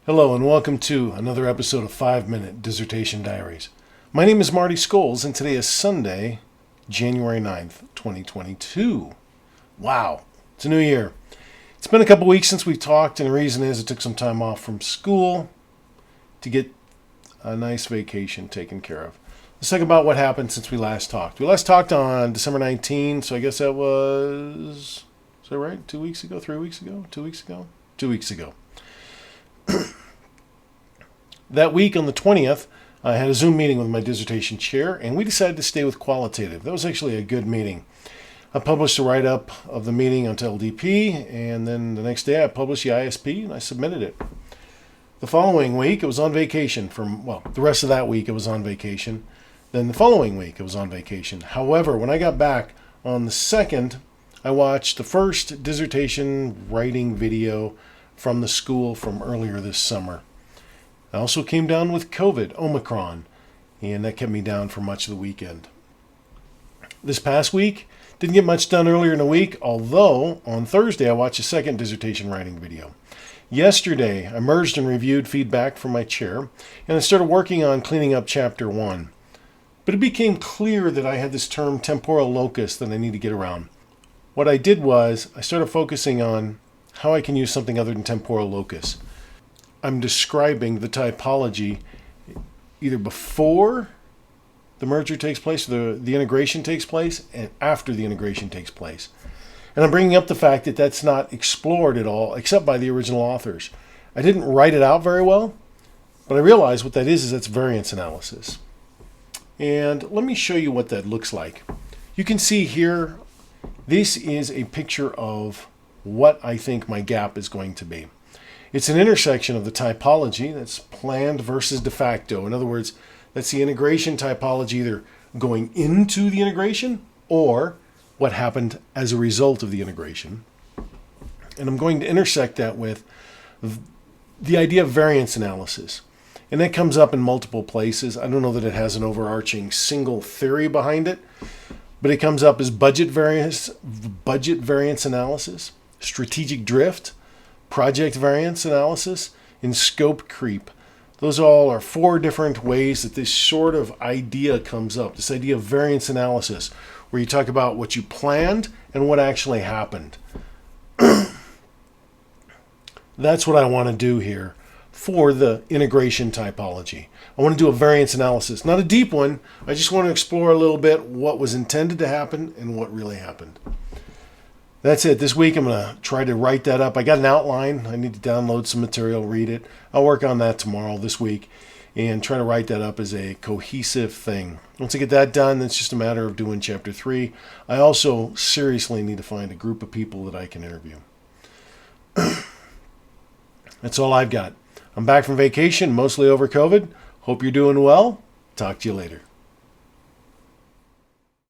Hello and welcome to another episode of 5-Minute Dissertation Diaries. My name is Marty Scholes and today is Sunday, January 9th, 2022. Wow, it's a new year. It's been a couple weeks since we talked, and the reason is I took some time off from school to get a nice vacation taken care of. Let's talk about what happened since we last talked. We last talked on December 19th, so I guess that was, is that right? 2 weeks ago, 3 weeks ago, 2 weeks ago? 2 weeks ago. That week on the 20th, I had a Zoom meeting with my dissertation chair, and we decided to stay with Qualitative. That was actually a good meeting. I published a write-up of the meeting onto LDP, and then the next day I published the ISP, and I submitted it. The following week, it was on vacation. The rest of that week, it was on vacation. Then the following week, it was on vacation. However, when I got back on the 2nd, I watched the first dissertation writing video from the school from earlier this summer. I also came down with COVID, Omicron, and that kept me down for much of the weekend. This past week, didn't get much done earlier in the week, although on Thursday I watched a second dissertation writing video. Yesterday, I merged and reviewed feedback from my chair, and I started working on cleaning up Chapter 1. But it became clear that I had this term temporal locus that I need to get around. What I did was, I started focusing on how I can use something other than temporal locus. I'm describing the typology either before the merger takes place, the integration takes place, and after the integration takes place. And I'm bringing up the fact that that's not explored at all, except by the original authors. I didn't write it out very well, but I realized what that is that's variance analysis. And let me show you what that looks like. You can see here, this is a picture of what I think my gap is going to be. It's an intersection of the typology that's planned versus de facto. In other words, that's the integration typology either going into the integration or what happened as a result of the integration. And I'm going to intersect that with the idea of variance analysis. And that comes up in multiple places. I don't know that it has an overarching single theory behind it, but it comes up as budget variance analysis, strategic drift, project variance analysis, and scope creep. Those all are 4 different ways that this sort of idea comes up, this idea of variance analysis, where you talk about what you planned and what actually happened. That's what I want to do here for the integration typology. I want to do a variance analysis, not a deep one. I just want to explore a little bit what was intended to happen and what really happened. That's it. This week I'm going to try to write that up. I got an outline. I need to download some material, read it. I'll work on that tomorrow, this week, and try to write that up as a cohesive thing. Once I get that done, it's just a matter of doing Chapter 3. I also seriously need to find a group of people that I can interview. That's all I've got. I'm back from vacation, mostly over COVID. Hope you're doing well. Talk to you later.